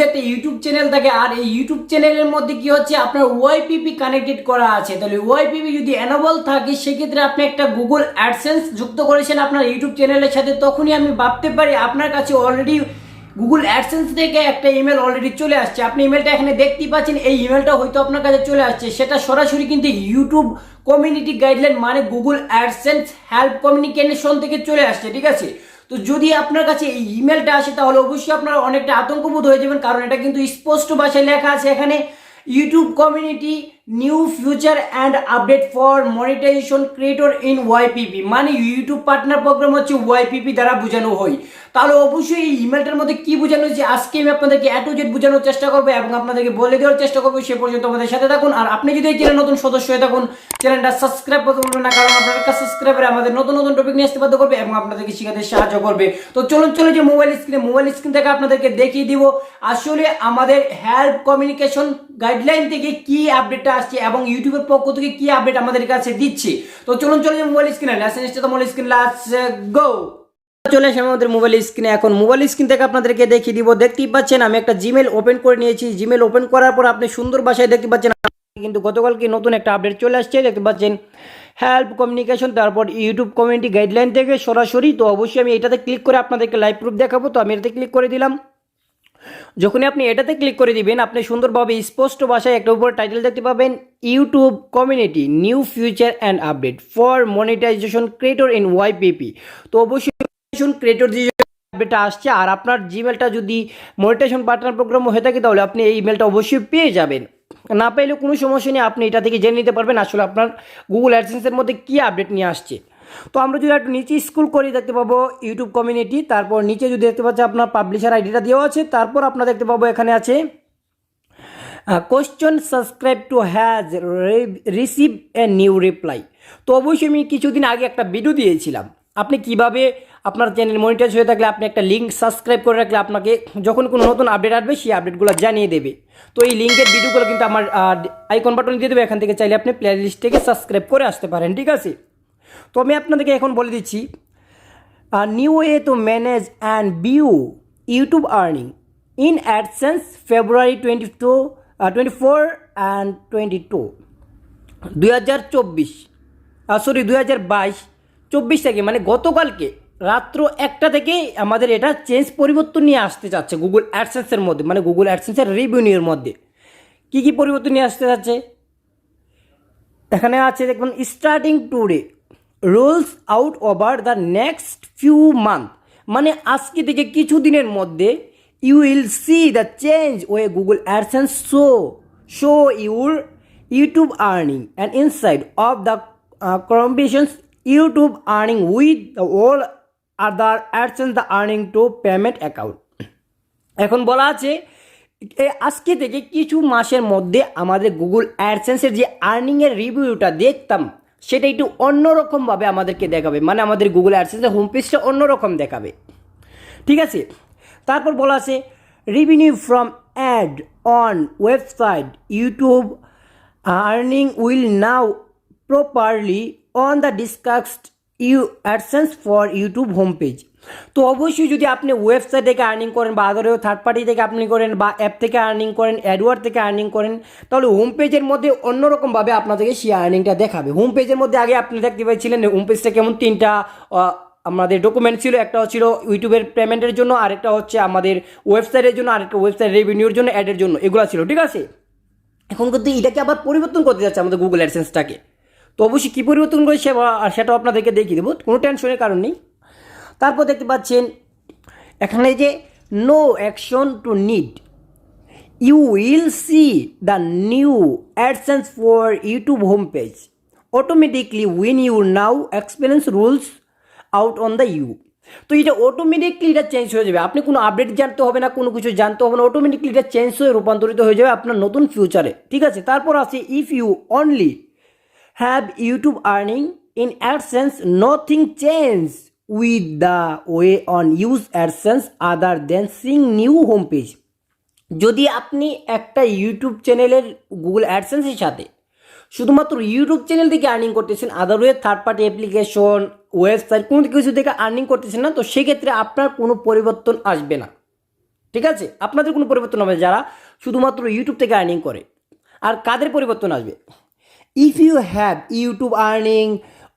যদি একটা YouTube channel থাকে আর এই ইউটিউব চ্যানেলের মধ্যে কি হচ্ছে আপনার ওয়াইপিপি কানেক্টেড করা আছে, তাহলে ওয়াইপিপি যদি এনাবল থাকে সেক্ষেত্রে আপনি একটা গুগল অ্যাডসেন্স যুক্ত করেছেন আপনার ইউটিউব চ্যানেলের সাথে, তখনই আমি ভাবতে পারি আপনার কাছে অলরেডি গুগল অ্যাডসেন্স থেকে একটা ইমেল অলরেডি চলে আসছে। আপনি ইমেলটা এখানে দেখতেই পাচ্ছেন, এই ইমেলটা হয়তো আপনার কাছে চলে আসছে, সেটা সরাসরি কিন্তু ইউটিউব কমিউনিটি গাইডলাইন মানে গুগল অ্যাডসেন্স হেল্প কমিউনিকেশন থেকে চলে আসছে, ঠিক আছে। তো যদি আপনার কাছে এই ইমেলটা আসে তাহলে অবশ্যই আপনারা অনেকটা আতঙ্কবোধ হয়ে যাবেন, কারণ এটা কিন্তু স্পষ্ট ভাষায় লেখা আছে এখানে, YouTube community new future and update for monetization creator in YPP, মানে ইউটিউব পার্টনার প্রোগ্রাম হচ্ছে ওয়াইপিপি দ্বারা বোঝানো হয়। তাহলে অবশ্যই এই ইমেলটার মধ্যে কি বোঝানো হয়েছে আজকে আমি আপনাদেরকে A to Z বোঝানোর চেষ্টা করবো এবং আপনাদেরকে বলে দেওয়ার চেষ্টা করবো। সে পর্যন্ত আমাদের সাথে থাকুন, আর আপনি যদি এই চ্যানেল নতুন সদস্য হয়ে থাকুন চ্যানেলটা সাবস্ক্রাইব করতে ভুলবেন না, কারণ আপনার একটা সাবস্ক্রাইবারে আমাদের নতুন নতুন টপিক নিয়ে আসতে বাধ্য করবে এবং আপনাদেরকে শিখাতে সাহায্য করবে। তো চলুন যে মোবাইল স্ক্রিন থেকে আপনাদেরকে দেখিয়ে দিব আসলে আমাদের হেল্প কমিউনিকেশন গাইডলাইন থেকে কি আপডেটটা আসছে এবং ইউটিউবের পক্ষ থেকে কি আপডেট আমাদের কাছে দিচ্ছে। তো চলুন যে মোবাইল স্ক্রিনে মোবাইল স্ক্রিন, লেটস গো। চলে আসে আমাদের মোবাইল স্ক্রিনে। এখন মোবাইল স্ক্রিন থেকে আপনাদেরকে দেখিয়ে দিব, দেখতেই পাচ্ছেন আমি একটা জিমেল ওপেন করে নিয়েছি। জিমেল ওপেন করার পর আপনি সুন্দর ভাষায় দেখতে পাচ্ছেন কিন্তু গতকালকে নতুন একটা আপডেট চলে আসছে, দেখতে পাচ্ছেন হেল্প কমিউনিকেশন, তারপর ইউটিউব কমিউনিটি গাইডলাইন থেকে সরাসরি। তো অবশ্যই আমি এটাতে ক্লিক করে আপনাদেরকে লাইভ প্রুফ দেখাবো। তো আমি এটাতে ক্লিক করে দিলাম। যখনই আপনি এটাতে ক্লিক করে দিবেন আপনি সুন্দরভাবে স্পষ্ট ভাষায় একটা উপর টাইটেল দেখতে পাবেন, YouTube community new future and update for monetization creator in YPP. তো অবশ্যই ক্রিয়েটর যে আপডেটটা আসছে, আর আপনার জিমেলটা যদি মনিটাইজেশন পার্টনার প্রোগ্রাম হয়ে থাকে তাহলে আপনি এই ইমেলটা অবশ্যই পেয়ে যাবেন। না পেলেও কোনো সমস্যা নেই, আপনি এটা থেকে জেনে নিতে পারবেন আসলে আপনার গুগল অ্যাডসেন্সের মধ্যে কী আপডেট নিয়ে আসছে। তো আমরা যদি একটু নিচে স্ক্রল করি দেখতে পাবো ইউটিউব কমিউনিটি, তারপর নিচে যদি দেখতে পাচ্ছি আপনার পাবলিশার আইডিটা দেওয়া আছে, তারপর আপনারা দেখতে পাবো এখানে আছে question subscribe to has receive a new reply. তো অবশ্যই আমি কিছুদিন আগে একটা ভিডিও দিয়েছিলাম আপনি কিভাবে আপনার চ্যানেল মনিটাইজ হয়ে থাকলে আপনি একটা লিঙ্ক সাবস্ক্রাইব করে রাখলে আপনাকে যখন কোনো নতুন আপডেট আসবে সেই আপডেটগুলো জানিয়ে দেবে। তো এই লিঙ্কের ভিডিওগুলো কিন্তু আমার আইকন বাটন দিয়ে দেবে, এখান থেকে চাইলে আপনি প্লে লিস্ট থেকে সাবস্ক্রাইব করে আসতে পারেন, ঠিক আছে। তো আমি আপনাদেরকে এখন বলে দিচ্ছি new way to manage and view YouTube earning in AdSense February 24 and 22 2024 2022 থেকে, মানে গতকালকে রাত্র 1টা থেকে আমাদের এটা পরিবর্তন নিয়ে আসতে চাচ্ছে গুগল অ্যাডসেন্সের মধ্যে, মানে গুগল অ্যাডসেন্সের রিভিনিউর মধ্যে কী পরিবর্তন নিয়ে আসতে যাচ্ছে এখানে আছে দেখুন, starting today rolls out over the next few month, মানে আজকে থেকে কিছুদিনের মধ্যে you will see the change way Google AdSense show your YouTube earning and inside of the combinations YouTube earning with the all other AdSense the earning to payment account. এখন বলা আছে আজকে থেকে কিছু মাসের মধ্যে আমাদের গুগল অ্যাডসেন্সের যে আর্নিংয়ের রিভিউটা দেখতাম সেটা একটু অন্যরকমভাবে আমাদেরকে দেখাবে, মানে আমাদের গুগল অ্যাডসেন্সের হোম পেজটা অন্যরকম দেখাবে, ঠিক আছে। তারপর বলা আছে revenue from ad on website YouTube earning will now properly on the discussed AdSense for YouTube home page. তো অবশ্যই যদি আপনি ওয়েবসাইট থেকে আর্নিং করেন বা আদারেও থার্ড পার্টি থেকে আপনি করেন বা অ্যাপ থেকে আর্নিং করেন, অ্যাডওয়ার্ড থেকে আর্নিং করেন, তাহলে হোম পেজের মধ্যে অন্যরকমভাবে আপনাদেরকে সেই আর্নিংটা দেখাবে। হোম পেজের মধ্যে আগে আপনি দেখতে পাচ্ছিলেন হোম পেজটা কেমন, 3টা আমাদের ডকুমেন্ট ছিল, একটা হচ্ছিল ইউটিউবের পেমেন্টের জন্য, আরেকটা হচ্ছে আমাদের ওয়েবসাইটের জন্য, আরেকটা ওয়েবসাইট রেভিনিউর জন্য, অ্যাডের জন্য, এগুলো ছিল, ঠিক আছে। এখন কিন্তু এটাকে আবার পরিবর্তন করতে যাচ্ছে আমাদের গুগল অ্যাডসেন্সটাকে। তো অবশ্যই কী পরিবর্তন করেছে সেটাও আপনাদেরকে দেখিয়ে দেবো, কোনো টেনশনের কারণ নেই। তারপর দেখতে পাচ্ছেন এখানে যে no action to need you will see the new AdSense for YouTube home page automatically when you now experience rolls out on the you. তো এটা অটোমেটিকলি এটা চেঞ্জ হয়ে যাবে, আপনি কোনো আপডেট জানতে হবে না, কোনো কিছু জানতে হবে না, অটোমেটিকলি এটা চেঞ্জ হয়ে রূপান্তরিত হয়ে যাবে আপনার নতুন ফিউচারে, ঠিক আছে। তারপর আছে if you only have YouTube earning in AdSense nothing change with the way on use AdSense other than seeing new home page। যদি আপনি একটা ইউটিউব চ্যানেলের গুগল অ্যাডসেন্সের সাথে শুধুমাত্র ইউটিউব চ্যানেল থেকে আর্নিং করতেছেন, আদারওয়ে থার্ড পার্টি অ্যাপ্লিকেশন ওয়েবসাইট কোনো কিছু থেকে আর্নিং করতেছেন না, তো সেক্ষেত্রে আপনার কোনো পরিবর্তন আসবে না, ঠিক আছে, আপনাদের কোনো পরিবর্তন হবে যারা শুধুমাত্র ইউটিউব থেকে আর্নিং করে। আর কাদের পরিবর্তন আসবে? If you have YouTube earning,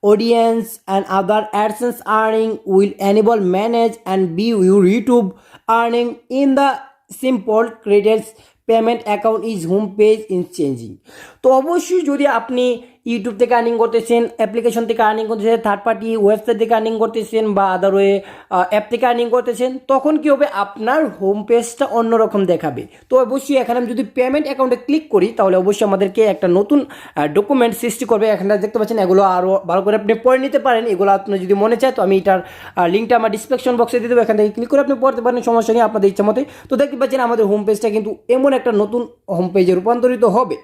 audience and other AdSense earning will enable manage and view your YouTube earning in the simple credits payment account is home page in changing. তো অবশ্যই যদি আপনি YouTube থেকে earning করতেছেন, application থেকে earning করতেছেন, third party website থেকে earning করতেছেন বা আদার ওয়ে অ্যাপ থেকে আর্নিং করতেছেন, তখন কী হবে, আপনার হোম পেজটা অন্যরকম দেখাবে। তো অবশ্যই এখানে আমি যদি পেমেন্ট অ্যাকাউন্টে ক্লিক করি তাহলে অবশ্যই আমাদেরকে একটা নতুন ডকুমেন্ট সৃষ্টি করবে। এখানে দেখতে পাচ্ছেন, এগুলো আরও ভালো করে আপনি পড়ে নিতে পারেন। এগুলো আপনার যদি মনে চায় তো আমি এটার লিঙ্কটা আমার ডিসক্রিপশন বক্সে দিয়ে দেবো, এখান থেকে ক্লিক করে আপনি পড়তে পারেন, সমস্যা নেই, আপনাদের ইচ্ছা মতে। তো দেখতে পাচ্ছেন আমাদের হোম পেজটা কিন্তু এমন একটা নতুন হোম পেজে রূপান্তরিত হবে।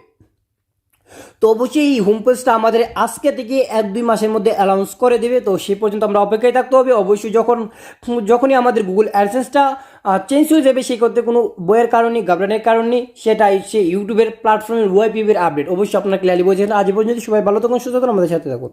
তো অবশ্যই এই হোম পেজটা আমাদের আজকে থেকে 1-2 মাসের মধ্যে অ্যানাউন্স করে দেবে। তো সেই পর্যন্ত আমরা অপেক্ষায় থাকতে হবে। অবশ্যই যখনই আমাদের গুগল অ্যাডসেন্সটা চেঞ্জ হয়ে যাবে, সেই করতে কোনো বইয়ের কারণে ঘাবড়ানোর কারণ নেই, সেটাই সে ইউটিউবের প্ল্যাটফর্মের ওয়াইপিপির আপডেট। অবশ্যই আপনার ক্লিয়ারলি বলছেন। আজ পর্যন্ত সবাই ভালো থাকুন, সুস্থ থাকুন, আমাদের সাথে থাকুন।